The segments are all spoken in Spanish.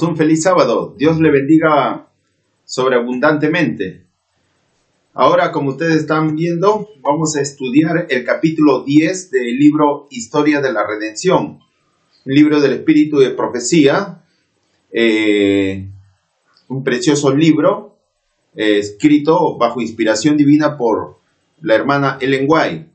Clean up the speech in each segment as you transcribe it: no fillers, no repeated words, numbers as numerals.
un feliz sábado. Dios le bendiga sobreabundantemente. Ahora, como ustedes están viendo, vamos a estudiar el capítulo 10 del libro Historia de la Redención, un libro del Espíritu de Profecía, un precioso libro escrito bajo inspiración divina por la hermana Ellen White.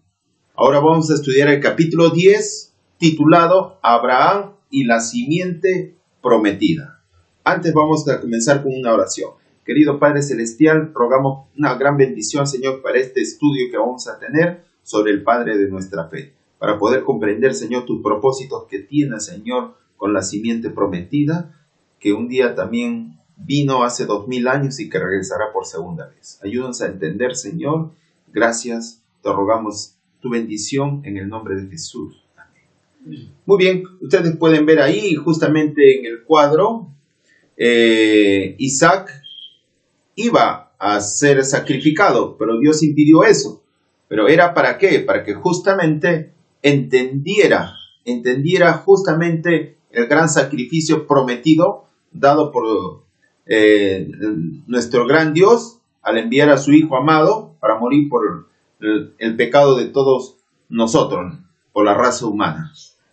Ahora vamos a estudiar el capítulo 10, titulado Abraham y la simiente prometida. Antes vamos a comenzar con una oración. Querido Padre Celestial, rogamos una gran bendición, Señor, para este estudio que vamos a tener sobre el Padre de nuestra fe, para poder comprender, Señor, tus propósitos que tienes, Señor, con la simiente prometida, que un día también vino hace 2000 años y que regresará por segunda vez. Ayúdanos a entender, Señor. Gracias, te rogamos tu bendición en el nombre de Jesús. Amén. Muy bien, ustedes pueden ver ahí, justamente en el cuadro, Isaac iba a ser sacrificado, pero Dios impidió eso. ¿Pero era para qué? Para que justamente entendiera justamente el gran sacrificio prometido dado por nuestro gran Dios al enviar a su Hijo amado para morir por el pecado de todos nosotros, por la raza humana.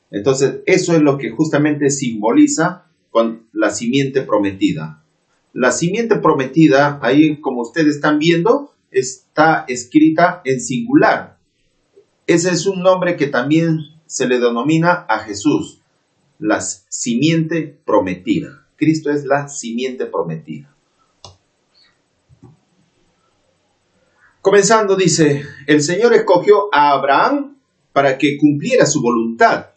Entonces, eso es lo que justamente simboliza con la simiente prometida. La simiente prometida, ahí como ustedes están viendo, está escrita en singular. Ese es un nombre que también se le denomina a Jesús, la simiente prometida. Cristo es la simiente prometida. Comenzando, dice, el Señor escogió a Abraham para que cumpliera su voluntad.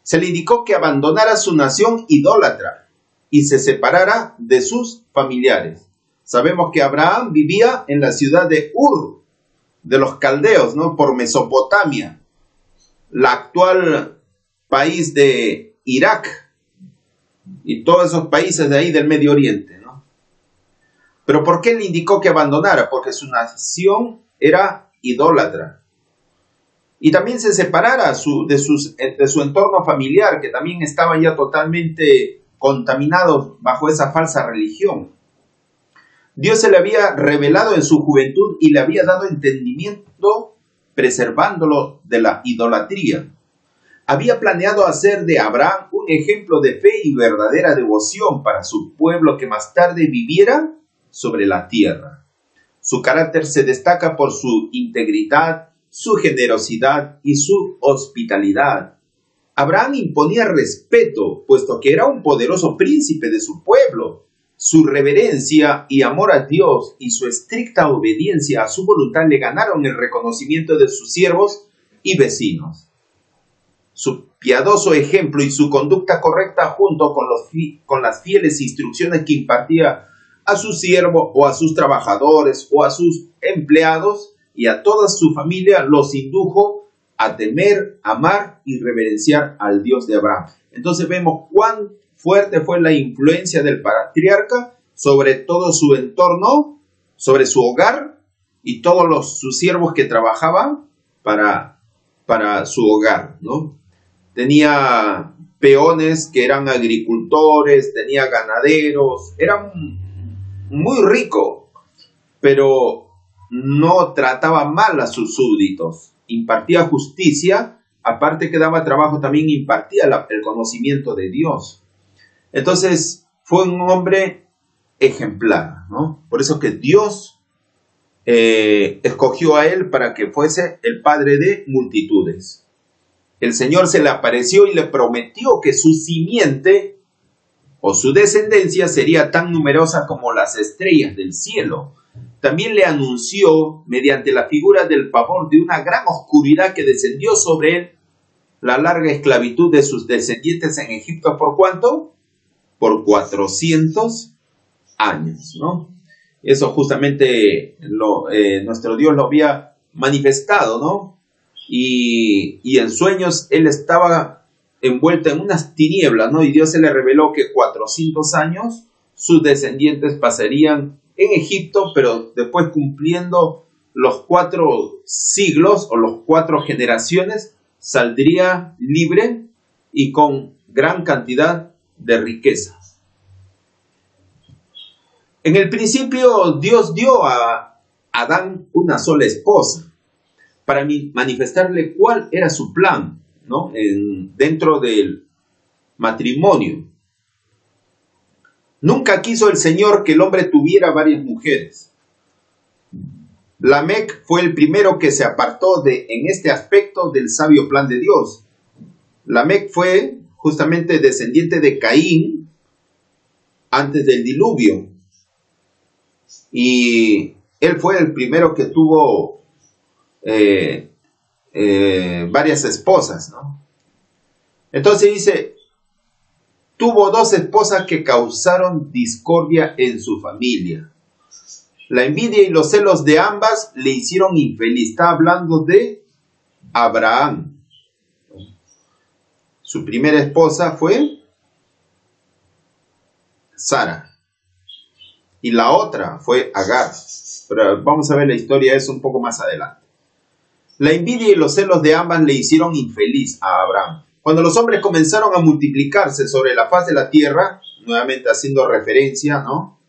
Se le indicó que abandonara su nación idólatra y se separara de sus familiares. Sabemos que Abraham vivía en la ciudad de Ur, de los caldeos, ¿no? Por Mesopotamia, la actual país de Irak y todos esos países de ahí del Medio Oriente, ¿no? Pero ¿por qué le indicó que abandonara? Porque su nación era idólatra. Y también se separara de su entorno familiar, que también estaba ya totalmente contaminado bajo esa falsa religión. Dios se le había revelado en su juventud y le había dado entendimiento, preservándolo de la idolatría. Había planeado hacer de Abraham un ejemplo de fe y verdadera devoción para su pueblo que más tarde viviera sobre la tierra. Su carácter se destaca por su integridad, su generosidad y su hospitalidad. Abraham imponía respeto, puesto que era un poderoso príncipe de su pueblo. Su reverencia y amor a Dios y su estricta obediencia a su voluntad le ganaron el reconocimiento de sus siervos y vecinos. Su piadoso ejemplo y su conducta correcta junto con las fieles instrucciones que impartía a sus siervos o a sus trabajadores o a sus empleados y a toda su familia los indujo a temer, amar y reverenciar al Dios de Abraham. Entonces vemos cuán fuerte fue la influencia del patriarca sobre todo su entorno, sobre su hogar y todos sus siervos que trabajaban para su hogar, ¿no? Tenía peones que eran agricultores, tenía ganaderos, era muy rico, pero no trataba mal a sus súbditos, impartía justicia, aparte que daba trabajo, también impartía el conocimiento de Dios. Entonces fue un hombre ejemplar, ¿no? Por eso que Dios escogió a él para que fuese el padre de multitudes. El Señor se le apareció y le prometió que su simiente o su descendencia sería tan numerosa como las estrellas del cielo. También le anunció, mediante la figura del pavor de una gran oscuridad que descendió sobre él, la larga esclavitud de sus descendientes en Egipto. ¿Por cuánto? Por 400 años, ¿no? Eso justamente nuestro Dios lo había manifestado, ¿no? Y en sueños él estaba envuelto en unas tinieblas, ¿no? Y Dios se le reveló que 400 años sus descendientes pasarían en Egipto, pero después cumpliendo los 4 siglos o los 4 generaciones, saldría libre y con gran cantidad de riquezas. En el principio Dios dio a Adán una sola esposa para manifestarle cuál era su plan, ¿no? Dentro del matrimonio. Nunca quiso el Señor que el hombre tuviera varias mujeres. Lamec fue el primero que se apartó en este aspecto del sabio plan de Dios. Lamec fue justamente descendiente de Caín antes del diluvio. Y él fue el primero que tuvo varias esposas, ¿no? Entonces dice, tuvo 2 esposas que causaron discordia en su familia. La envidia y los celos de ambas le hicieron infeliz. Está hablando de Abraham. Su primera esposa fue Sara. Y la otra fue Agar. Pero vamos a ver la historia de eso un poco más adelante. La envidia y los celos de ambas le hicieron infeliz a Abraham. Cuando los hombres comenzaron a multiplicarse sobre la faz de la tierra, nuevamente haciendo referencia, ¿no?,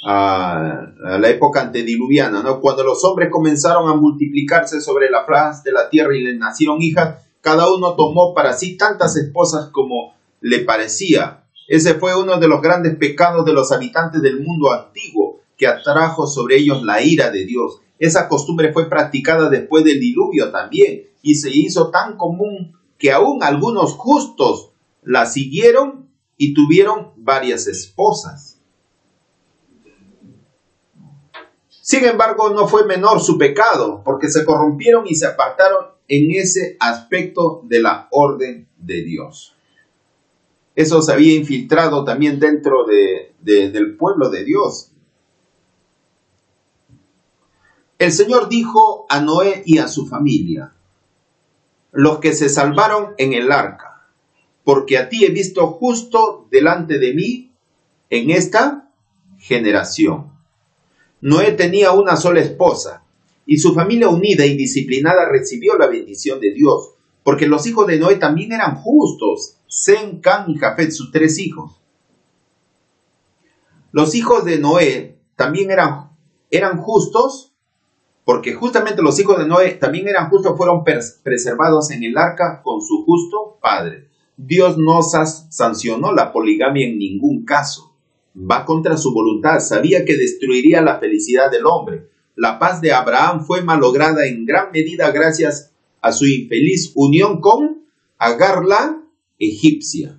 a la época antediluviana, ¿no? Cuando los hombres comenzaron a multiplicarse sobre la faz de la tierra y les nacieron hijas, cada uno tomó para sí tantas esposas como le parecía. Ese fue uno de los grandes pecados de los habitantes del mundo antiguo, que atrajo sobre ellos la ira de Dios. Esa costumbre fue practicada después del diluvio también, y se hizo tan común que aún algunos justos la siguieron y tuvieron varias esposas. Sin embargo, no fue menor su pecado, porque se corrompieron y se apartaron en ese aspecto de la orden de Dios. Eso se había infiltrado también dentro del pueblo de Dios. El Señor dijo a Noé y a su familia, los que se salvaron en el arca, porque a ti he visto justo delante de mí en esta generación. Noé tenía una sola esposa, y su familia unida y disciplinada recibió la bendición de Dios, porque los hijos de Noé también eran justos, Sem, Cam y Jafet, sus 3 hijos. Los hijos de Noé también eran justos, porque justamente los hijos de Noé también eran justos, fueron preservados en el arca con su justo padre. Dios no sancionó la poligamia en ningún caso. Va contra su voluntad, sabía que destruiría la felicidad del hombre. La paz de Abraham fue malograda en gran medida gracias a su infeliz unión con Agar la egipcia.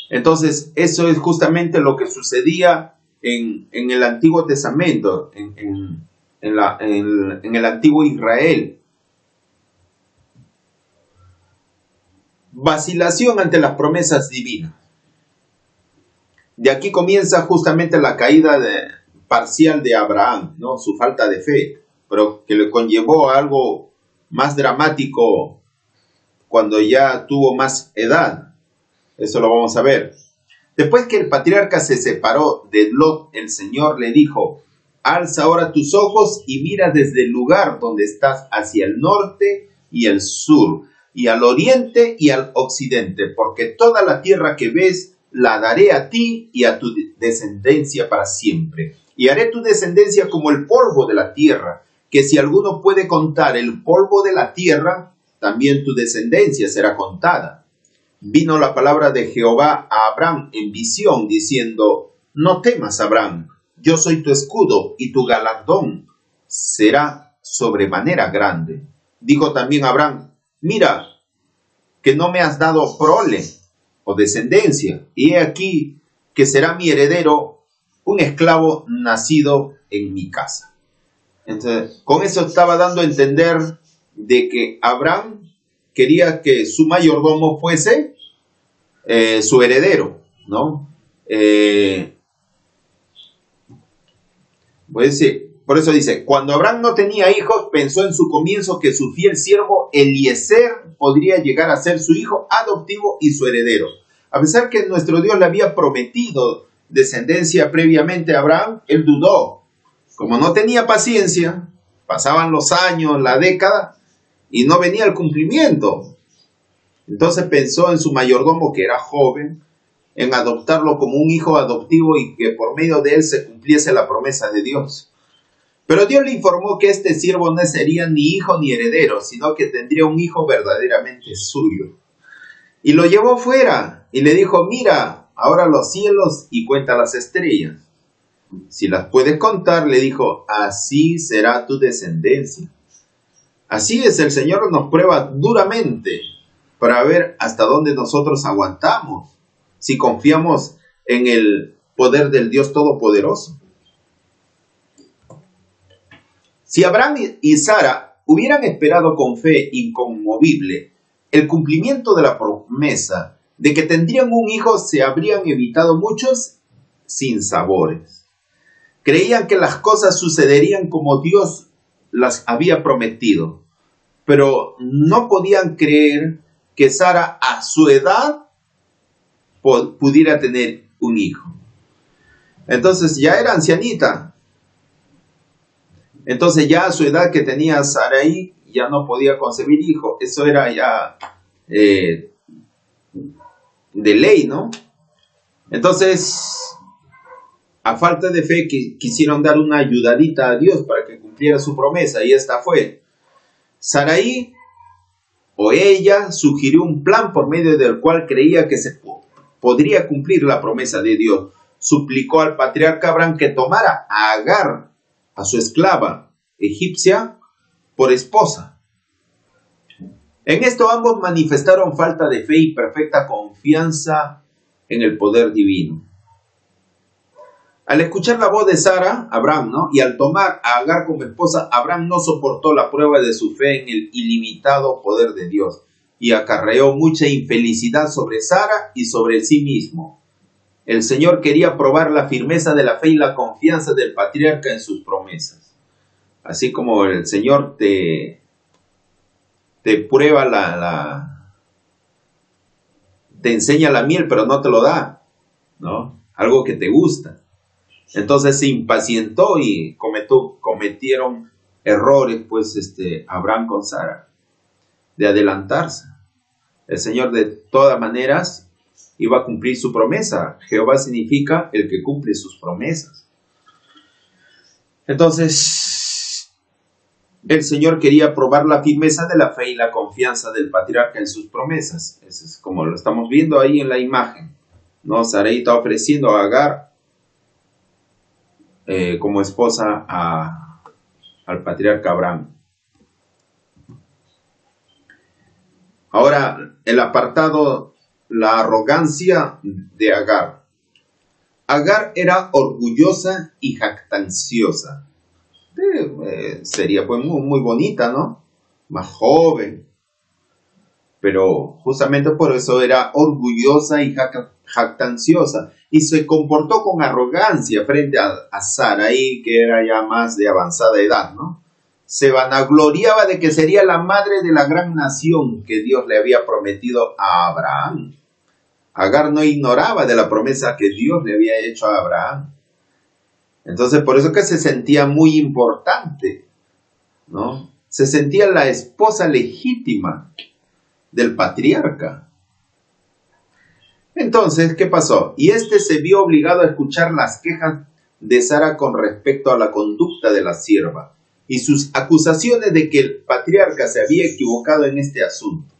Entonces, eso es justamente lo que sucedía en el Antiguo Testamento, en el Antiguo Israel. Vacilación ante las promesas divinas. De aquí comienza justamente la caída parcial de Abraham, ¿no? Su falta de fe, pero que le conllevó a algo más dramático cuando ya tuvo más edad. Eso lo vamos a ver. Después que el patriarca se separó de Lot, el Señor le dijo, alza ahora tus ojos y mira desde el lugar donde estás hacia el norte y el sur, y al oriente y al occidente, porque toda la tierra que ves la daré a ti y a tu descendencia para siempre. Y haré tu descendencia como el polvo de la tierra, que si alguno puede contar el polvo de la tierra, también tu descendencia será contada. Vino la palabra de Jehová a Abraham en visión, diciendo, no temas, Abraham, yo soy tu escudo y tu galardón será sobremanera grande. Dijo también Abraham, mira, que no me has dado prole o descendencia, y he aquí que será mi heredero un esclavo nacido en mi casa. Entonces, con eso estaba dando a entender de que Abraham quería que su mayordomo fuese su heredero, ¿no? Por eso dice, cuando Abraham no tenía hijos, pensó en su comienzo que su fiel siervo Eliezer podría llegar a ser su hijo adoptivo y su heredero. A pesar que nuestro Dios le había prometido descendencia previamente a Abraham, él dudó. Como no tenía paciencia, pasaban los años, la década, y no venía el cumplimiento. Entonces pensó en su mayordomo, que era joven, en adoptarlo como un hijo adoptivo y que por medio de él se cumpliese la promesa de Dios. Pero Dios le informó que este siervo no sería ni hijo ni heredero, sino que tendría un hijo verdaderamente suyo. Y lo llevó fuera y le dijo, mira, ahora los cielos y cuenta las estrellas. Si las puedes contar, le dijo, así será tu descendencia. Así es, el Señor nos prueba duramente para ver hasta dónde nosotros aguantamos, si confiamos en el poder del Dios Todopoderoso. Si Abraham y Sara hubieran esperado con fe inconmovible el cumplimiento de la promesa de que tendrían un hijo, se habrían evitado muchos sinsabores. Creían que las cosas sucederían como Dios las había prometido, pero no podían creer que Sara a su edad pudiera tener un hijo. Entonces ya era ancianita. Entonces ya a su edad que tenía Sarai ya no podía concebir hijo. Eso era ya de ley, ¿no? Entonces, a falta de fe, quisieron dar una ayudadita a Dios para que cumpliera su promesa, y esta fue: Sarai o ella sugirió un plan por medio del cual creía que se podría cumplir la promesa de Dios. Suplicó al patriarca Abraham que tomara a Agar, a su esclava egipcia, por esposa. En esto ambos manifestaron falta de fe y perfecta confianza en el poder divino. Al escuchar la voz de Sara, Abraham, ¿no?, y al tomar a Agar como esposa, Abraham no soportó la prueba de su fe en el ilimitado poder de Dios y acarreó mucha infelicidad sobre Sara y sobre sí mismo. El Señor quería probar la firmeza de la fe y la confianza del patriarca en sus promesas. Así como el Señor te prueba te enseña la miel, pero no te lo da, ¿no? Algo que te gusta. Entonces se impacientó y cometieron errores, pues, Abraham con Sara, de adelantarse. El Señor de todas maneras iba a cumplir su promesa. Jehová significa el que cumple sus promesas. Entonces, el Señor quería probar la firmeza de la fe y la confianza del patriarca en sus promesas. Eso es como lo estamos viendo ahí en la imagen, ¿no? Sarai está ofreciendo a Agar como esposa al patriarca Abraham. Ahora, el apartado, la arrogancia de Agar. Agar era orgullosa y jactanciosa. Sería pues muy bonita, ¿no? Más joven. Pero justamente por eso era orgullosa y jactanciosa. Y se comportó con arrogancia frente a Sarai, que era ya más de avanzada edad, ¿no? Se vanagloriaba de que sería la madre de la gran nación que Dios le había prometido a Abraham. Agar no ignoraba de la promesa que Dios le había hecho a Abraham. Entonces, por eso que se sentía muy importante, ¿no? Se sentía la esposa legítima del patriarca. Entonces, ¿qué pasó? Y se vio obligado a escuchar las quejas de Sara con respecto a la conducta de la sierva y sus acusaciones de que el patriarca se había equivocado en este asunto.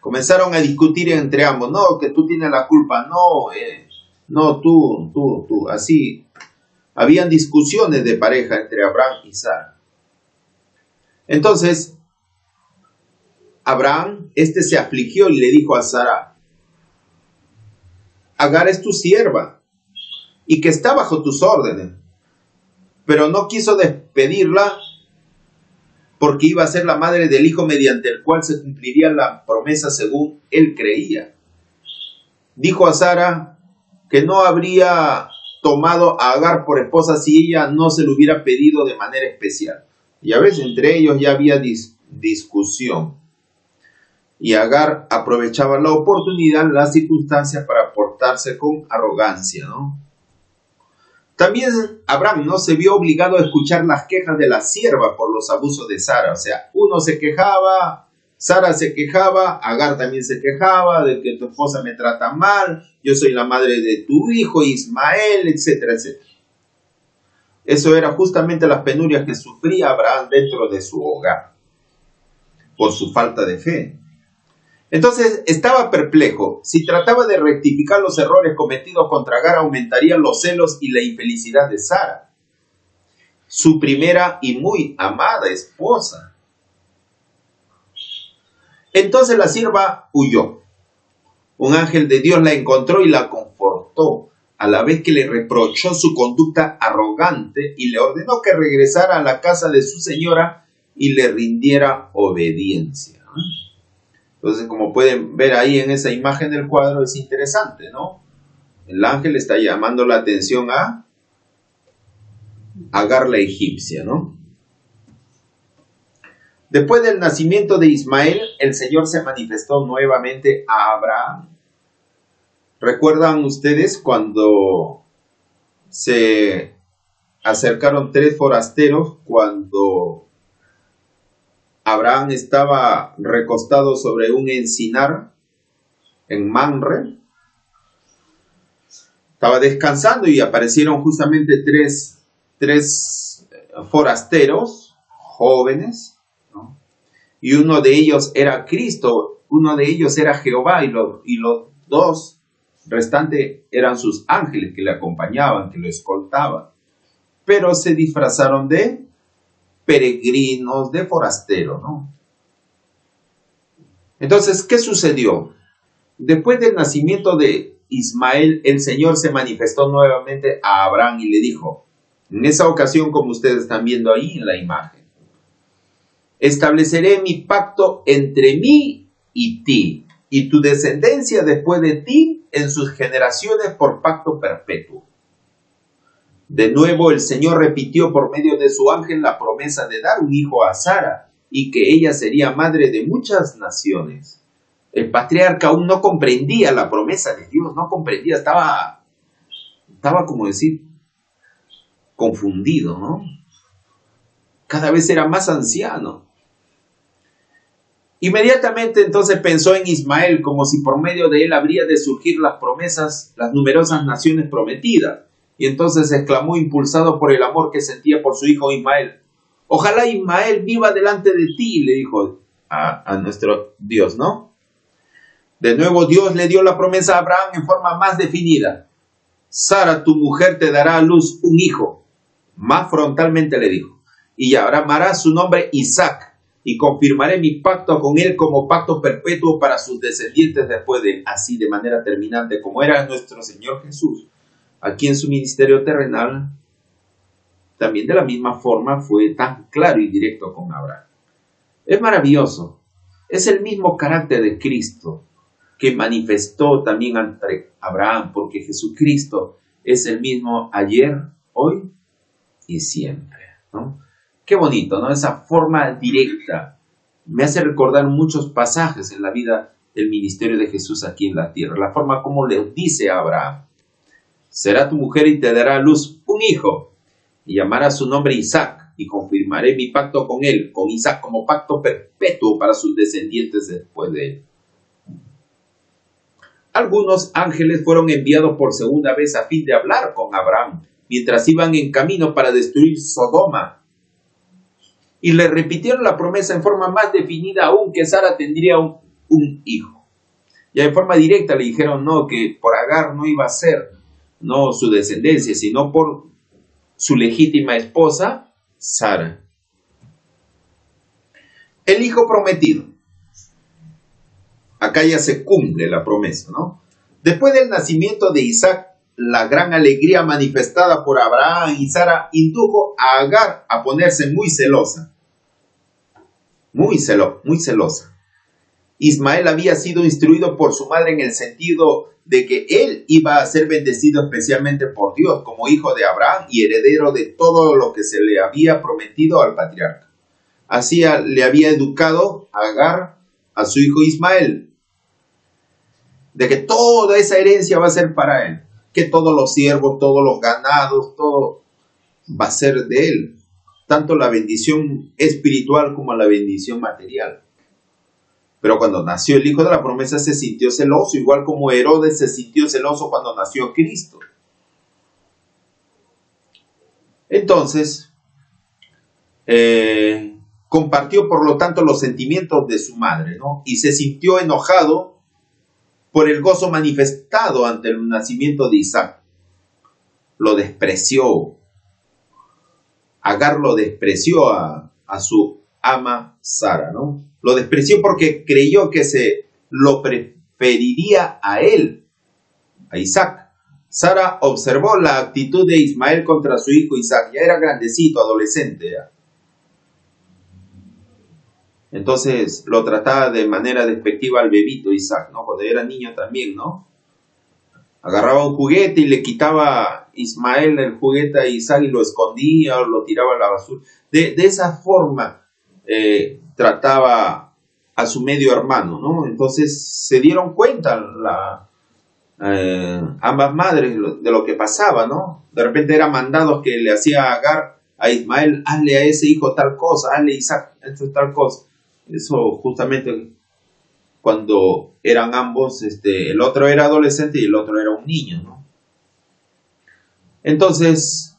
Comenzaron a discutir entre ambos. No, que tú tienes la culpa. No, tú. Así. Habían discusiones de pareja entre Abraham y Sara. Entonces, Abraham, se afligió y le dijo a Sara: Agar es tu sierva y que está bajo tus órdenes. Pero no quiso despedirla porque iba a ser la madre del hijo mediante el cual se cumpliría la promesa según él creía. Dijo a Sara que no habría tomado a Agar por esposa si ella no se lo hubiera pedido de manera especial. Y a veces entre ellos ya había discusión. Y Agar aprovechaba la oportunidad, las circunstancias para portarse con arrogancia, ¿no? También Abraham no se vio obligado a escuchar las quejas de la sierva por los abusos de Sara. O sea, uno se quejaba, Sara se quejaba, Agar también se quejaba de que tu esposa me trata mal, yo soy la madre de tu hijo Ismael, etcétera, etcétera. Eso era justamente las penurias que sufría Abraham dentro de su hogar, por su falta de fe. Entonces estaba perplejo. Si trataba de rectificar los errores cometidos contra Agar, aumentarían los celos y la infelicidad de Sara, su primera y muy amada esposa. Entonces la sierva huyó. Un ángel de Dios la encontró y la confortó, a la vez que le reprochó su conducta arrogante y le ordenó que regresara a la casa de su señora y le rindiera obediencia. Entonces, como pueden ver ahí en esa imagen del cuadro, es interesante, ¿no? El ángel está llamando la atención a Agar la egipcia, ¿no? Después del nacimiento de Ismael, el Señor se manifestó nuevamente a Abraham. ¿Recuerdan ustedes cuando se acercaron 3 forasteros cuando Abraham estaba recostado sobre un encinar en Mamre? Estaba descansando y aparecieron justamente tres forasteros jóvenes, ¿no? Y uno de ellos era Cristo, uno de ellos era Jehová y los 2 restantes eran sus ángeles que le acompañaban, que lo escoltaban. Pero se disfrazaron de peregrinos, de forasteros, ¿no? Entonces, ¿qué sucedió? Después del nacimiento de Ismael, el Señor se manifestó nuevamente a Abraham y le dijo, en esa ocasión, como ustedes están viendo ahí en la imagen, estableceré mi pacto entre mí y ti, y tu descendencia después de ti en sus generaciones por pacto perpetuo. De nuevo el Señor repitió por medio de su ángel la promesa de dar un hijo a Sara y que ella sería madre de muchas naciones. El patriarca aún no comprendía la promesa de Dios, no comprendía, estaba como decir, confundido, ¿no? Cada vez era más anciano. Inmediatamente entonces pensó en Ismael como si por medio de él habría de surgir las promesas, las numerosas naciones prometidas. Y entonces exclamó impulsado por el amor que sentía por su hijo Ismael. Ojalá Ismael viva delante de ti, le dijo a nuestro Dios, ¿no? De nuevo Dios le dio la promesa a Abraham en forma más definida. Sara, tu mujer, te dará a luz un hijo. Más frontalmente le dijo. Y llamará su nombre Isaac. Y confirmaré mi pacto con él como pacto perpetuo para sus descendientes después de, así de manera terminante, como era nuestro Señor Jesús. Aquí en su ministerio terrenal, también de la misma forma fue tan claro y directo con Abraham. Es maravilloso. Es el mismo carácter de Cristo que manifestó también ante Abraham, porque Jesucristo es el mismo ayer, hoy y siempre, ¿no? Qué bonito, ¿no? Esa forma directa me hace recordar muchos pasajes en la vida del ministerio de Jesús aquí en la tierra. La forma como le dice a Abraham, será tu mujer y te dará a luz un hijo, y llamará su nombre Isaac, y confirmaré mi pacto con él, con Isaac, como pacto perpetuo para sus descendientes después de él. Algunos ángeles fueron enviados por segunda vez a fin de hablar con Abraham, mientras iban en camino para destruir Sodoma. Y le repitieron la promesa en forma más definida aún, que Sara tendría un hijo. Ya en forma directa le dijeron no, que por Agar no iba a ser no su descendencia, sino por su legítima esposa, Sara. El hijo prometido. Acá ya se cumple la promesa, ¿no? Después del nacimiento de Isaac, la gran alegría manifestada por Abraham y Sara indujo a Agar a ponerse muy celosa. Muy celosa. Ismael había sido instruido por su madre en el sentido de que él iba a ser bendecido especialmente por Dios como hijo de Abraham y heredero de todo lo que se le había prometido al patriarca. Así le había educado a Agar a su hijo Ismael, de que toda esa herencia va a ser para él, que todos los siervos, todos los ganados, todo va a ser de él, tanto la bendición espiritual como la bendición material. Pero cuando nació el hijo de la promesa se sintió celoso, igual como Herodes se sintió celoso cuando nació Cristo. Entonces, compartió por lo tanto los sentimientos de su madre, ¿no? Y se sintió enojado por el gozo manifestado ante el nacimiento de Isaac. Lo despreció. Agar lo despreció a su ama Sara, ¿no? Lo despreció porque creyó que se lo preferiría a él, a Isaac. Sara observó la actitud de Ismael contra su hijo Isaac. Ya era grandecito, adolescente ya. Entonces lo trataba de manera despectiva al bebito Isaac, ¿no? Cuando era niño también, ¿no? Agarraba un juguete y le quitaba Ismael el juguete a Isaac y lo escondía o lo tiraba a la basura. De esa forma trataba a su medio hermano, ¿no? Entonces se dieron cuenta ambas madres de lo que pasaba, ¿no? De repente eran mandados que le hacía Agar a Ismael: hazle a ese hijo tal cosa, hazle a Isaac esto tal cosa. Eso justamente cuando eran ambos, el otro era adolescente y el otro era un niño, ¿no? Entonces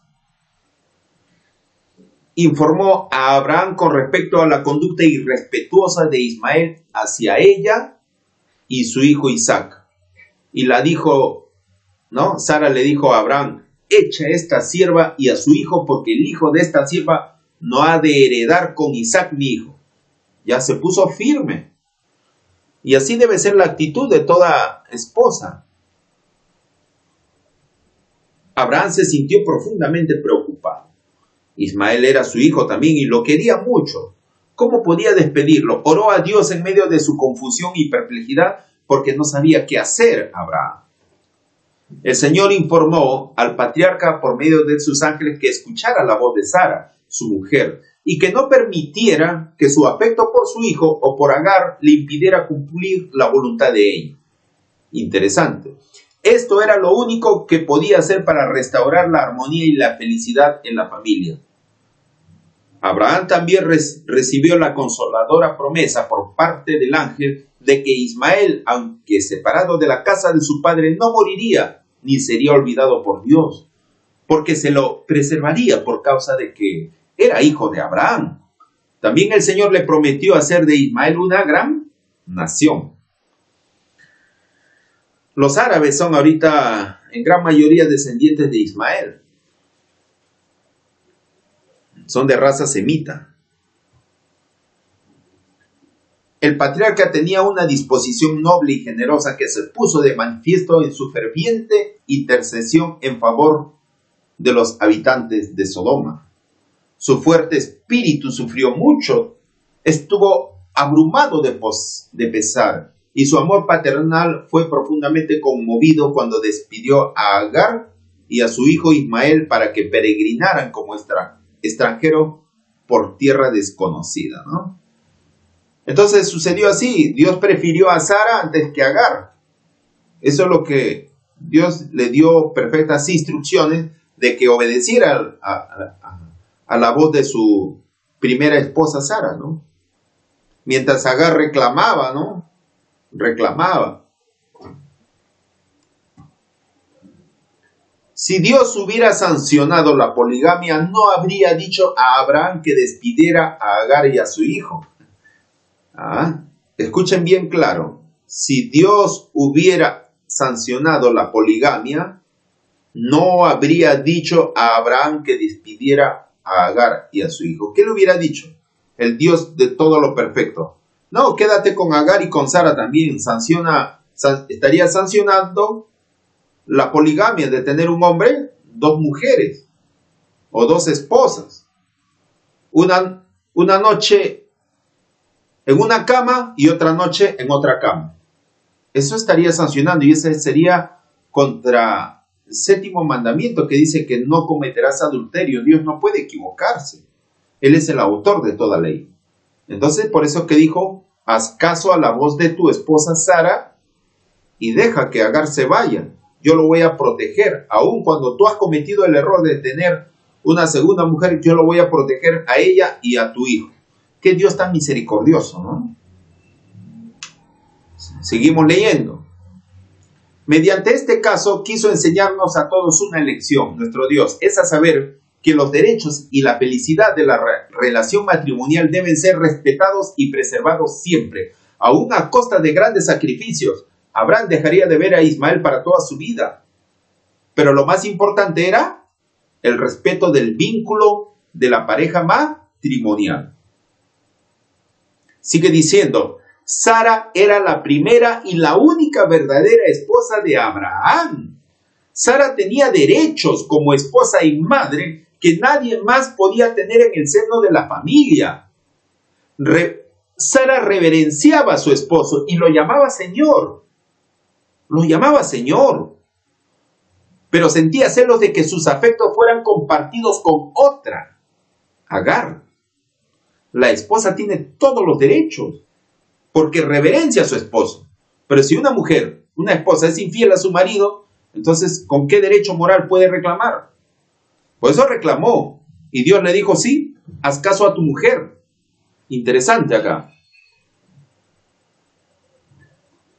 informó a Abraham con respecto a la conducta irrespetuosa de Ismael hacia ella y su hijo Isaac. Y la dijo, ¿no? Sara le dijo a Abraham: echa a esta sierva y a su hijo, porque el hijo de esta sierva no ha de heredar con Isaac mi hijo. Ya se puso firme. Y así debe ser la actitud de toda esposa. Abraham se sintió profundamente preocupado. Ismael era su hijo también y lo quería mucho. ¿Cómo podía despedirlo? Oró a Dios en medio de su confusión y perplejidad porque no sabía qué hacer Abraham. El Señor informó al patriarca por medio de sus ángeles que escuchara la voz de Sara, su mujer, y que no permitiera que su afecto por su hijo o por Agar le impidiera cumplir la voluntad de ella. Interesante. Esto era lo único que podía hacer para restaurar la armonía y la felicidad en la familia. Abraham también recibió la consoladora promesa por parte del ángel de que Ismael, aunque separado de la casa de su padre, no moriría ni sería olvidado por Dios, porque se lo preservaría por causa de que era hijo de Abraham. También el Señor le prometió hacer de Ismael una gran nación. Los árabes son ahorita en gran mayoría descendientes de Ismael. Son de raza semita. El patriarca tenía una disposición noble y generosa que se puso de manifiesto en su ferviente intercesión en favor de los habitantes de Sodoma. Su fuerte espíritu sufrió mucho, estuvo abrumado de pesar, y su amor paternal fue profundamente conmovido cuando despidió a Agar y a su hijo Ismael para que peregrinaran como extranjero por tierra desconocida, ¿no? Entonces sucedió así. Dios prefirió a Sara antes que a Agar. Eso es lo que Dios le dio perfectas instrucciones de que obedeciera a la voz de su primera esposa Sara, ¿no? Mientras Agar reclamaba, ¿no? Reclamaba. Si Dios hubiera sancionado la poligamia, no habría dicho a Abraham que despidiera a Agar y a su hijo. Escuchen bien claro. Si Dios hubiera sancionado la poligamia, no habría dicho a Abraham que despidiera a Agar y a su hijo. ¿Qué le hubiera dicho? El Dios de todo lo perfecto. No, quédate con Agar y con Sara también. Estaría sancionando la poligamia de tener un hombre, dos mujeres o dos esposas. Una noche en una cama y otra noche en otra cama. Eso estaría sancionando y ese sería contra el séptimo mandamiento que dice que no cometerás adulterio. Dios no puede equivocarse. Él es el autor de toda ley. Entonces, por eso que dijo: haz caso a la voz de tu esposa Sara y deja que Agar se vaya. Yo lo voy a proteger. Aun cuando tú has cometido el error de tener una segunda mujer, yo lo voy a proteger a ella y a tu hijo. Qué Dios tan misericordioso, ¿no? Seguimos leyendo. Mediante este caso quiso enseñarnos a todos una lección, nuestro Dios, es a saber que los derechos y la felicidad de la relación matrimonial deben ser respetados y preservados siempre, aun a costa de grandes sacrificios. Abraham dejaría de ver a Ismael para toda su vida. Pero lo más importante era el respeto del vínculo de la pareja matrimonial. Sigue diciendo, Sara era la primera y la única verdadera esposa de Abraham. Sara tenía derechos como esposa y madre que nadie más podía tener en el seno de la familia. Sara reverenciaba a su esposo y lo llamaba Señor. Lo llamaba Señor. Pero sentía celos de que sus afectos fueran compartidos con otra, Agar. La esposa tiene todos los derechos porque reverencia a su esposo. Pero si una mujer, una esposa, es infiel a su marido, entonces, ¿con qué derecho moral puede reclamar? Por eso reclamó. Y Dios le dijo, sí, haz caso a tu mujer. Interesante acá.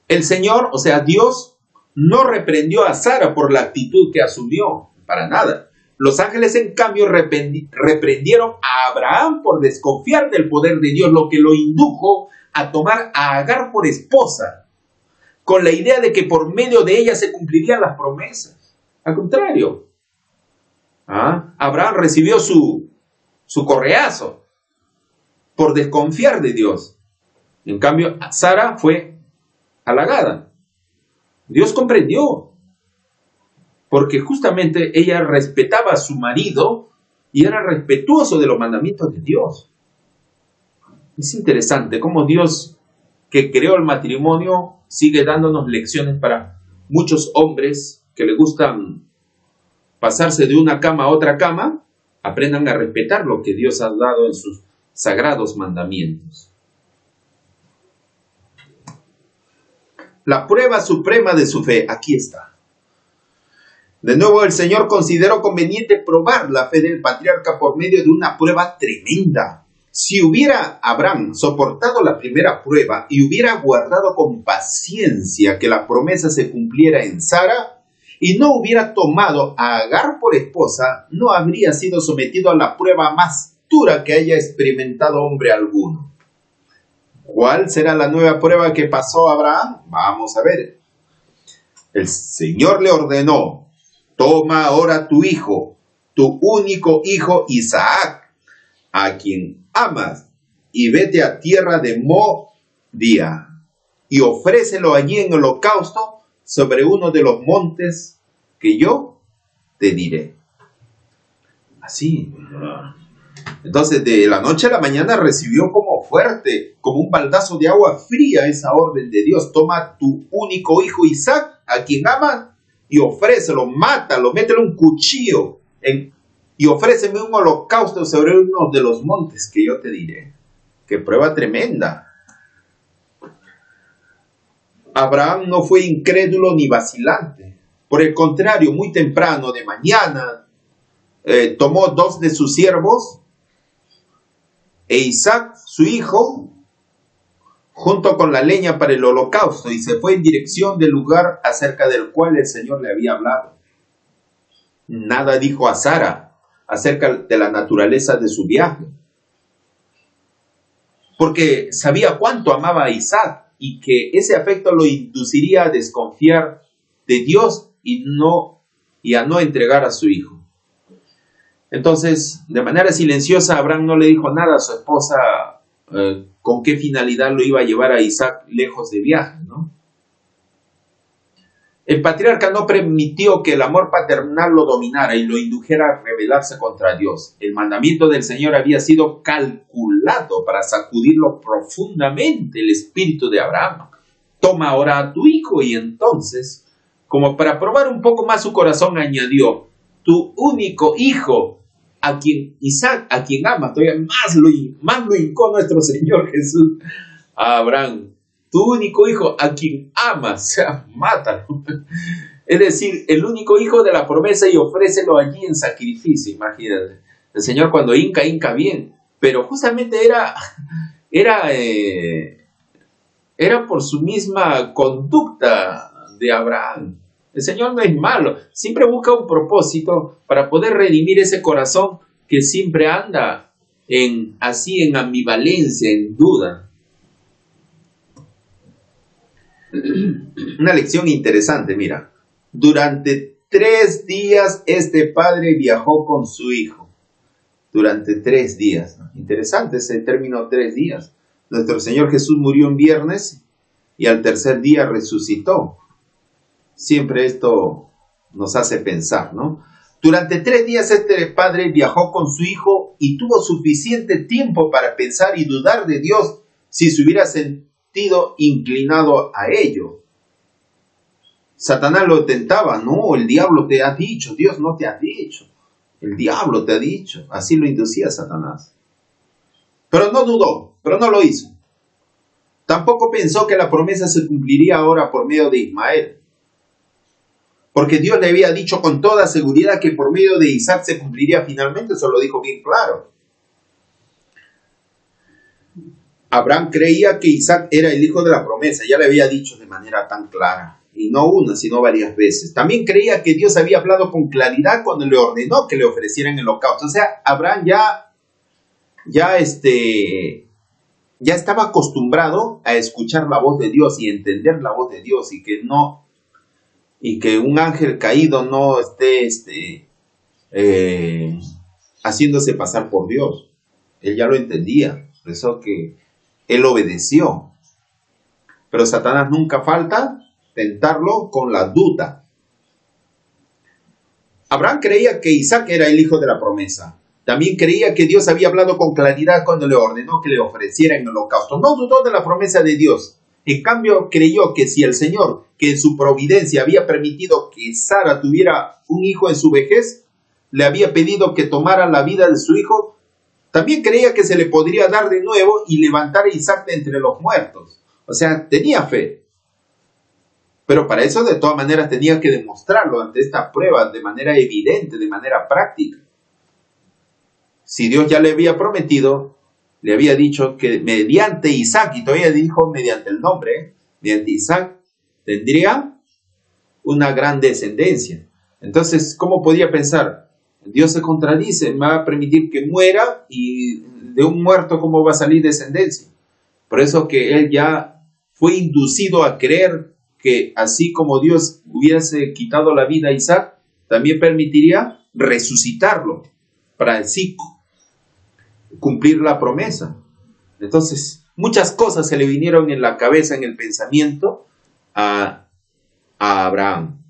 El Señor, o sea, Dios, no reprendió a Sara por la actitud que asumió. Para nada. Los ángeles, en cambio, reprendieron a Abraham por desconfiar del poder de Dios, lo que lo indujo a tomar a Agar por esposa, con la idea de que por medio de ella se cumplirían las promesas. Al contrario, Abraham recibió su correazo por desconfiar de Dios. En cambio, Sara fue halagada. Dios comprendió, porque justamente ella respetaba a su marido y era respetuoso de los mandamientos de Dios. Es interesante cómo Dios, que creó el matrimonio, sigue dándonos lecciones para muchos hombres que le gustan pasarse de una cama a otra cama, aprendan a respetar lo que Dios ha dado en sus sagrados mandamientos. La prueba suprema de su fe, aquí está. De nuevo, el Señor consideró conveniente probar la fe del patriarca por medio de una prueba tremenda. Si hubiera Abraham soportado la primera prueba y hubiera guardado con paciencia que la promesa se cumpliera en Sara y no hubiera tomado a Agar por esposa, no habría sido sometido a la prueba más dura que haya experimentado hombre alguno. ¿Cuál será la nueva prueba que pasó Abraham? Vamos a ver. El Señor le ordenó, toma ahora tu hijo, tu único hijo Isaac, a quien amas, y vete a tierra de Moría, y ofrécelo allí en holocausto sobre uno de los montes que yo te diré. Así. Entonces, de la noche a la mañana recibió como fuerte, como un baldazo de agua fría esa orden de Dios. Toma tu único hijo Isaac, a quien amas, y ofrécelo, mátalo, métele un cuchillo y ofréceme un holocausto sobre uno de los montes que yo te diré. ¡Qué prueba tremenda! Abraham no fue incrédulo ni vacilante. Por el contrario, muy temprano, de mañana, tomó 2 de sus siervos e Isaac, su hijo, junto con la leña para el holocausto, y se fue en dirección del lugar acerca del cual el Señor le había hablado. Nada dijo a Sara acerca de la naturaleza de su viaje, porque sabía cuánto amaba a Isaac y que ese afecto lo induciría a desconfiar de Dios y a no entregar a su hijo. Entonces, de manera silenciosa, Abraham no le dijo nada a su esposa con qué finalidad lo iba a llevar a Isaac lejos de viaje, ¿no? El patriarca no permitió que el amor paternal lo dominara y lo indujera a rebelarse contra Dios. El mandamiento del Señor había sido calculado para sacudirlo profundamente el espíritu de Abraham. Toma ahora a tu hijo, y entonces, como para probar un poco más su corazón, añadió, tu único hijo, a quien Isaac, a quien ama, todavía más lo hincó nuestro Señor Jesús a Abraham. Tu único hijo, a quien amas, o sea, mátalo. Es decir, el único hijo de la promesa, y ofrécelo allí en sacrificio. Imagínate, el Señor cuando hinca bien, pero justamente era era por su misma conducta de Abraham. El Señor no es malo, siempre busca un propósito para poder redimir ese corazón que siempre anda en ambivalencia, en duda. Una lección interesante, mira. Durante 3 días este padre viajó con su hijo. Durante 3 días. Interesante ese término, 3 días. Nuestro Señor Jesús murió en viernes y al tercer día resucitó. Siempre esto nos hace pensar, ¿no? Durante 3 días este padre viajó con su hijo y tuvo suficiente tiempo para pensar y dudar de Dios si se hubiera sentido inclinado a ello. Satanás lo tentaba, no, el diablo te ha dicho, Dios no te ha dicho, el diablo te ha dicho, así lo inducía Satanás. Pero no dudó, pero no lo hizo. Tampoco pensó que la promesa se cumpliría ahora por medio de Ismael, porque Dios le había dicho con toda seguridad que por medio de Isaac se cumpliría finalmente, eso lo dijo bien claro. Abraham creía que Isaac era el hijo de la promesa, ya le había dicho de manera tan clara. Y no una, sino varias veces. También creía que Dios había hablado con claridad cuando le ordenó que le ofrecieran el holocausto. O sea, Abraham ya estaba acostumbrado a escuchar la voz de Dios y entender la voz de Dios y que un ángel caído no esté haciéndose pasar por Dios. Él ya lo entendía, por eso que él obedeció. Pero Satanás nunca falta tentarlo con la duda. Abraham creía que Isaac era el hijo de la promesa. También creía que Dios había hablado con claridad cuando le ordenó que le ofrecieran el holocausto. No dudó de la promesa de Dios. En cambio, creyó que si el Señor, que en su providencia había permitido que Sara tuviera un hijo en su vejez, le había pedido que tomara la vida de su hijo, también creía que se le podría dar de nuevo y levantar a Isaac de entre los muertos. O sea, tenía fe. Pero para eso de todas maneras tenía que demostrarlo ante esta prueba de manera evidente, de manera práctica. Si Dios ya le había prometido, le había dicho que mediante Isaac, y todavía dijo mediante el nombre, mediante Isaac tendría una gran descendencia. Entonces, ¿cómo podía pensar? Dios se contradice, me va a permitir que muera y de un muerto, ¿cómo va a salir descendencia? Por eso que él ya fue inducido a creer que así como Dios hubiese quitado la vida a Isaac, también permitiría resucitarlo para así cumplir la promesa. Entonces, muchas cosas se le vinieron en la cabeza, en el pensamiento a Abraham.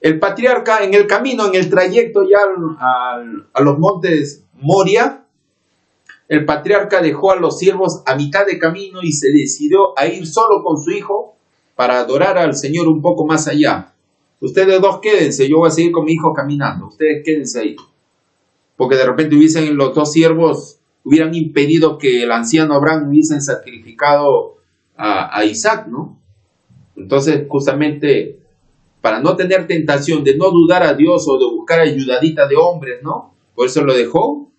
El patriarca en el camino, en el trayecto ya a los montes Moria, el patriarca dejó a los siervos a mitad de camino y se decidió a ir solo con su hijo para adorar al Señor un poco más allá. Ustedes dos quédense, yo voy a seguir con mi hijo caminando. Ustedes quédense ahí. Porque de repente los dos siervos hubieran impedido que el anciano Abraham hubiesen sacrificado a Isaac, ¿no? Entonces, justamente, para no tener tentación de no dudar a Dios o de buscar ayudadita de hombres, ¿no? Por eso lo dejó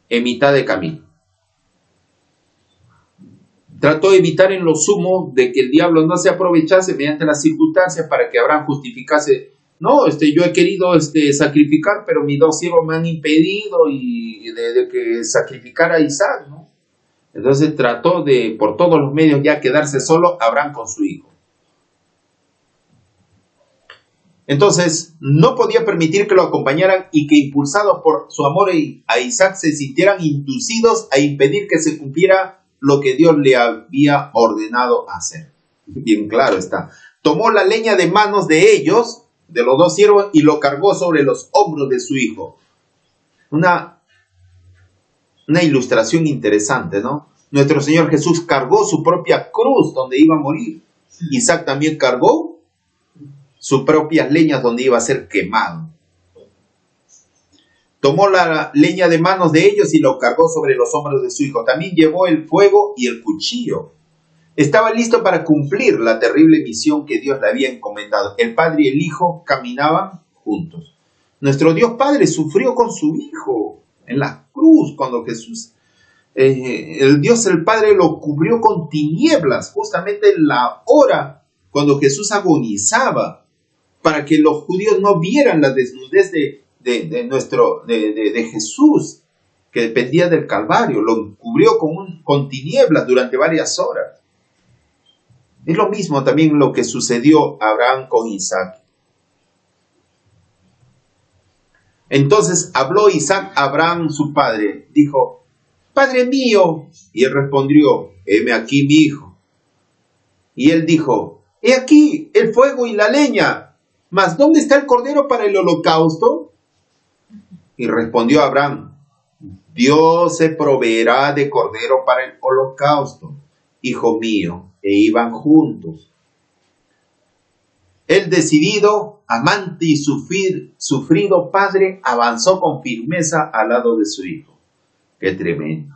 en mitad de camino. Trató de evitar en lo sumo de que el diablo no se aprovechase mediante las circunstancias para que Abraham justificase. No, yo he querido sacrificar, pero mis dos siervos me han impedido de que sacrificara a Isaac, ¿no? Entonces trató de, por todos los medios, ya quedarse solo Abraham con su hijo. Entonces, no podía permitir que lo acompañaran y que, impulsados por su amor a Isaac, se sintieran inducidos a impedir que se cumpliera lo que Dios le había ordenado hacer. Bien claro está. Tomó la leña de manos de ellos, de los dos siervos, y lo cargó sobre los hombros de su hijo. Una ilustración interesante, ¿no? Nuestro Señor Jesús cargó su propia cruz donde iba a morir. Isaac también cargó sus propias leñas donde iba a ser quemado. Tomó la leña de manos de ellos y lo cargó sobre los hombros de su hijo. También llevó el fuego y el cuchillo. Estaba listo para cumplir la terrible misión que Dios le había encomendado. El Padre y el Hijo caminaban juntos. Nuestro Dios Padre sufrió con su Hijo en la cruz cuando Jesús el Dios el Padre lo cubrió con tinieblas, justamente en la hora cuando Jesús agonizaba, para que los judíos no vieran la desnudez de Jesús, que dependía del Calvario. Lo cubrió con tinieblas durante varias horas. Es lo mismo también lo que sucedió a Abraham con Isaac. Entonces habló Isaac a Abraham su padre, dijo: Padre mío. Y él respondió: heme aquí mi hijo. Y él dijo: he aquí el fuego y la leña, mas ¿dónde está el cordero para el holocausto? Y respondió Abraham: Dios se proveerá de cordero para el holocausto, hijo mío. E iban juntos. El decidido, amante y sufrido padre avanzó con firmeza al lado de su hijo. ¡Qué tremendo!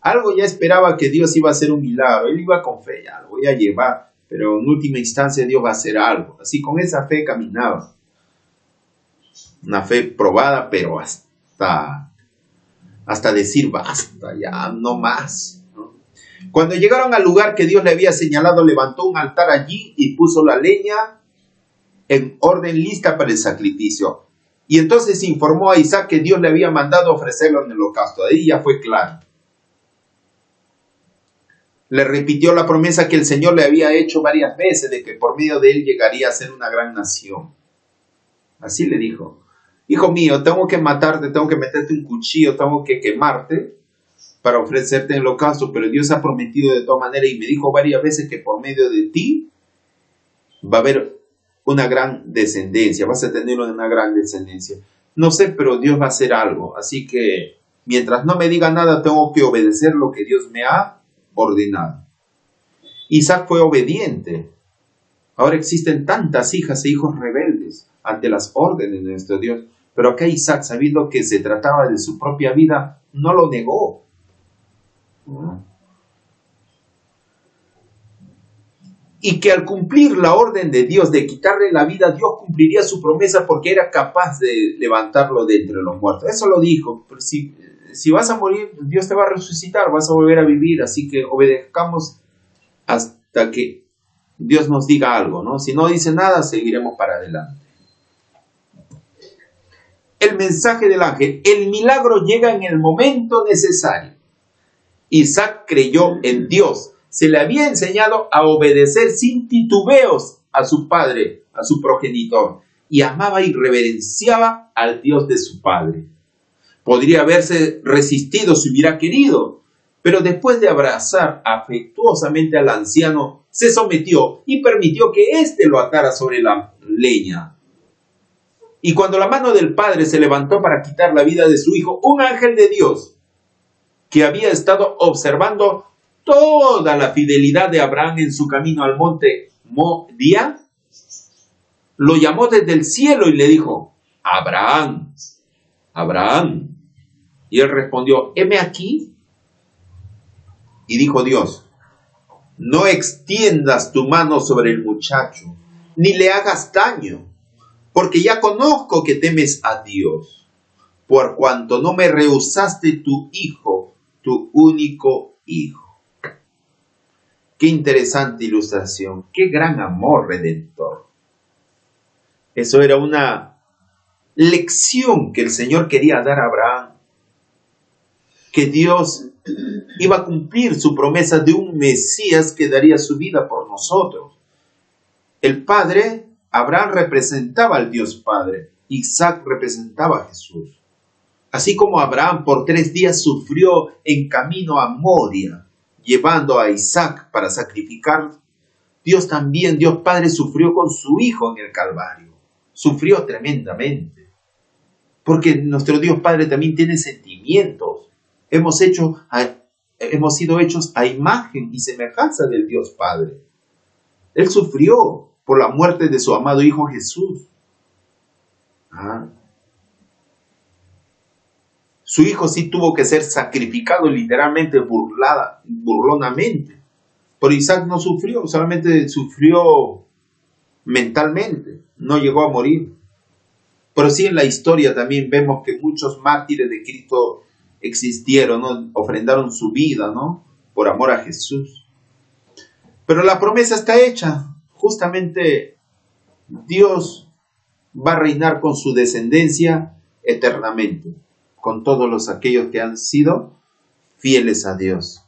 Algo ya esperaba que Dios iba a hacer un milagro. Él iba con fe: ya lo voy a llevar, pero en última instancia Dios va a hacer algo. Así, con esa fe caminaba. Una fe probada, pero hasta decir basta, ya no más. Cuando llegaron al lugar que Dios le había señalado, levantó un altar allí y puso la leña en orden lista para el sacrificio. Y entonces informó a Isaac que Dios le había mandado ofrecerlo en el holocausto. Ahí ya fue claro. Le repitió la promesa que el Señor le había hecho varias veces, de que por medio de él llegaría a ser una gran nación. Así le dijo: hijo mío, tengo que matarte, tengo que meterte un cuchillo, tengo que quemarte para ofrecerte el holocausto, pero Dios ha prometido de todas maneras, y me dijo varias veces que por medio de ti va a haber una gran descendencia, vas a tener una gran descendencia. No sé, pero Dios va a hacer algo, así que mientras no me diga nada, tengo que obedecer lo que Dios me ha ordenado. Isaac fue obediente. Ahora existen tantas hijas e hijos rebeldes ante las órdenes de nuestro Dios, pero acá Isaac, sabiendo que se trataba de su propia vida, no lo negó. Y que al cumplir la orden de Dios de quitarle la vida, Dios cumpliría su promesa porque era capaz de levantarlo de entre los muertos. Eso lo dijo. Pero si vas a morir, Dios te va a resucitar, vas a volver a vivir. Así que obedezcamos hasta que Dios nos diga algo, ¿no? Si no dice nada, seguiremos para adelante. El mensaje del ángel: el milagro llega en el momento necesario. Isaac creyó en Dios. Se le había enseñado a obedecer sin titubeos a su padre, a su progenitor, y amaba y reverenciaba al Dios de su padre. Podría haberse resistido si hubiera querido, pero después de abrazar afectuosamente al anciano, se sometió y permitió que éste lo atara sobre la leña. Y cuando la mano del padre se levantó para quitar la vida de su hijo, un ángel de Dios, que había estado observando toda la fidelidad de Abraham en su camino al monte Moría, lo llamó desde el cielo y le dijo: Abraham, Abraham. Y él respondió: heme aquí. Y dijo Dios: no extiendas tu mano sobre el muchacho, ni le hagas daño, porque ya conozco que temes a Dios, por cuanto no me rehusaste tu hijo, tu único hijo. Qué interesante ilustración, qué gran amor redentor. Eso era una lección que el Señor quería dar a Abraham, que Dios iba a cumplir su promesa de un Mesías que daría su vida por nosotros. El Padre, Abraham, representaba al Dios Padre, Isaac representaba a Jesús. Así como Abraham por 3 días sufrió en camino a Moria, llevando a Isaac para sacrificar, Dios también, Dios Padre, sufrió con su Hijo en el Calvario. Sufrió tremendamente. Porque nuestro Dios Padre también tiene sentimientos. Hemos sido hechos a imagen y semejanza del Dios Padre. Él sufrió por la muerte de su amado Hijo Jesús. Su hijo sí tuvo que ser sacrificado literalmente, burlonamente. Pero Isaac no sufrió, solamente sufrió mentalmente, no llegó a morir. Pero sí, en la historia también vemos que muchos mártires de Cristo existieron, ¿no? Ofrendaron su vida, ¿no? Por amor a Jesús. Pero la promesa está hecha. Justamente Dios va a reinar con su descendencia eternamente, con todos aquellos que han sido fieles a Dios.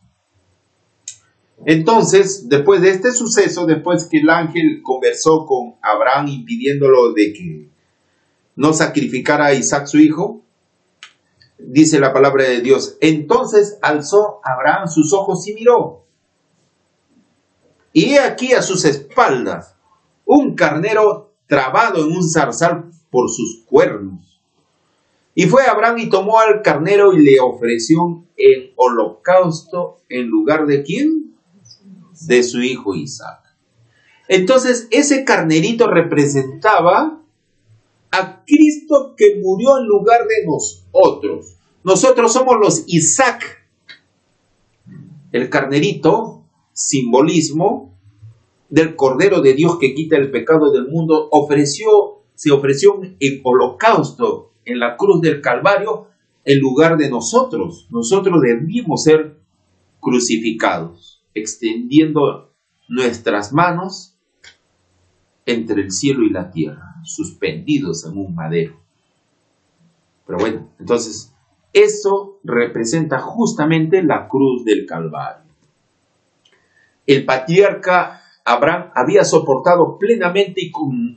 Entonces, después de este suceso, después que el ángel conversó con Abraham impidiéndolo de que no sacrificara a Isaac su hijo, dice la palabra de Dios, entonces alzó Abraham sus ojos y miró, y he aquí a sus espaldas un carnero trabado en un zarzal por sus cuernos. Y fue Abraham y tomó al carnero y le ofreció en holocausto en lugar de ¿quién? De su hijo Isaac. Entonces ese carnerito representaba a Cristo que murió en lugar de nosotros. Nosotros somos los Isaac. El carnerito, simbolismo del Cordero de Dios que quita el pecado del mundo, se ofreció en holocausto en la cruz del Calvario en lugar de nosotros. Nosotros debimos ser crucificados, extendiendo nuestras manos entre el cielo y la tierra, suspendidos en un madero. Pero bueno, entonces eso representa justamente la cruz del Calvario. El patriarca Abraham había soportado plenamente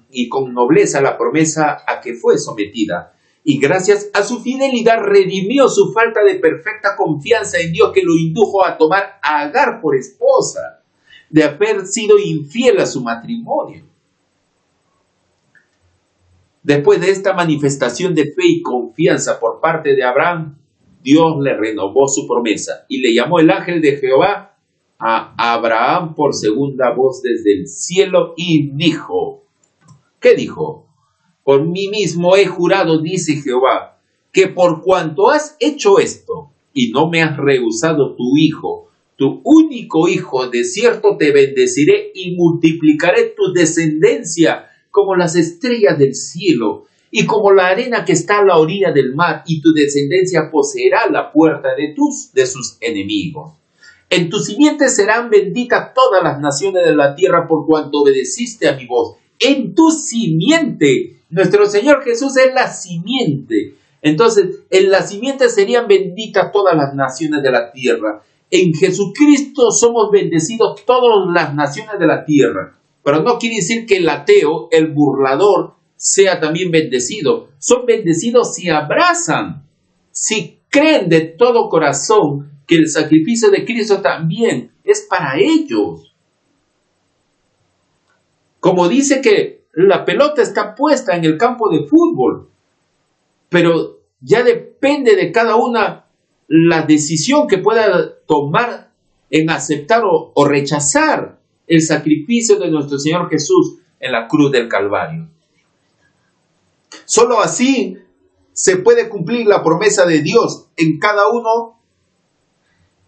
y con nobleza la promesa a que fue sometida, y gracias a su fidelidad redimió su falta de perfecta confianza en Dios, que lo indujo a tomar a Agar por esposa, de haber sido infiel a su matrimonio. Después de esta manifestación de fe y confianza por parte de Abraham, Dios le renovó su promesa y le llamó el ángel de Jehová a Abraham por segunda voz desde el cielo y dijo, ¿qué dijo? Por mí mismo he jurado, dice Jehová, que por cuanto has hecho esto y no me has rehusado tu hijo, tu único hijo, de cierto te bendeciré y multiplicaré tu descendencia como las estrellas del cielo y como la arena que está a la orilla del mar, y tu descendencia poseerá la puerta de sus enemigos. En tu simiente serán benditas todas las naciones de la tierra por cuanto obedeciste a mi voz. En tu simiente, nuestro Señor Jesús es la simiente. Entonces, en la simiente serían benditas todas las naciones de la tierra. En Jesucristo somos bendecidos todas las naciones de la tierra. Pero no quiere decir que el ateo, el burlador, sea también bendecido. Son bendecidos si abrazan, si creen de todo corazón que el sacrificio de Cristo también es para ellos. Como dice que la pelota está puesta en el campo de fútbol, pero ya depende de cada una la decisión que pueda tomar en aceptar o rechazar el sacrificio de nuestro Señor Jesús en la cruz del Calvario. Solo así se puede cumplir la promesa de Dios en cada uno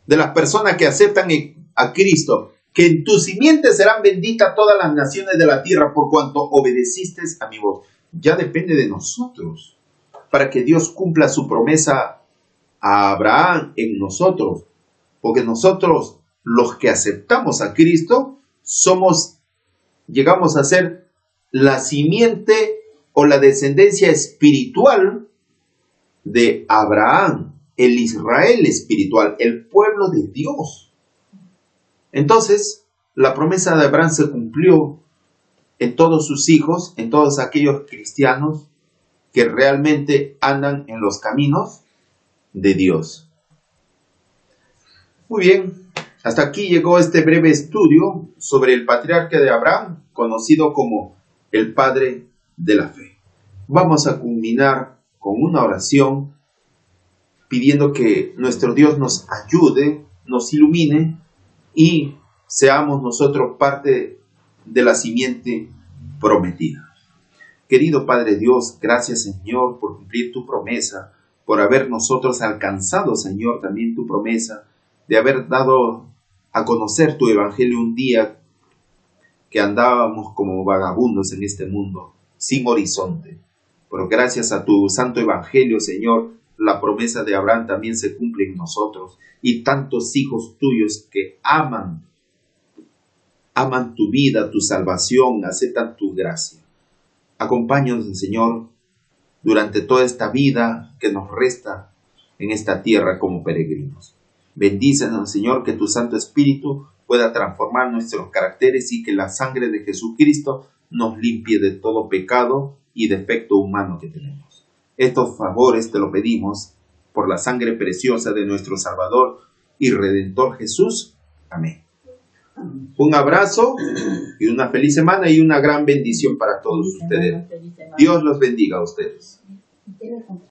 de las personas que aceptan a Cristo, que en tu simiente serán benditas todas las naciones de la tierra por cuanto obedeciste a mi voz. Ya depende de nosotros para que Dios cumpla su promesa a Abraham en nosotros, porque nosotros, los que aceptamos a Cristo, llegamos a ser la simiente o la descendencia espiritual de Abraham, el Israel espiritual, el pueblo de Dios. Entonces, la promesa de Abraham se cumplió en todos sus hijos, en todos aquellos cristianos que realmente andan en los caminos de Dios. Muy bien. Hasta aquí llegó este breve estudio sobre el patriarca de Abraham, conocido como el padre de la fe. Vamos a culminar con una oración pidiendo que nuestro Dios nos ayude, nos ilumine y seamos nosotros parte de la simiente prometida. Querido Padre Dios, gracias Señor por cumplir tu promesa, por haber nosotros alcanzado, Señor, también tu promesa de haber dado a conocer tu evangelio un día que andábamos como vagabundos en este mundo, sin horizonte. Pero gracias a tu santo evangelio, Señor, la promesa de Abraham también se cumple en nosotros. Y tantos hijos tuyos que aman tu vida, tu salvación, aceptan tu gracia. Acompáñanos, Señor, durante toda esta vida que nos resta en esta tierra como peregrinos. Bendícenos, Señor, que tu Santo Espíritu pueda transformar nuestros caracteres y que la sangre de Jesucristo nos limpie de todo pecado y defecto humano que tenemos. Estos favores te lo pedimos por la sangre preciosa de nuestro Salvador y Redentor Jesús. Amén. Un abrazo y una feliz semana y una gran bendición para todos ustedes. Dios los bendiga a ustedes.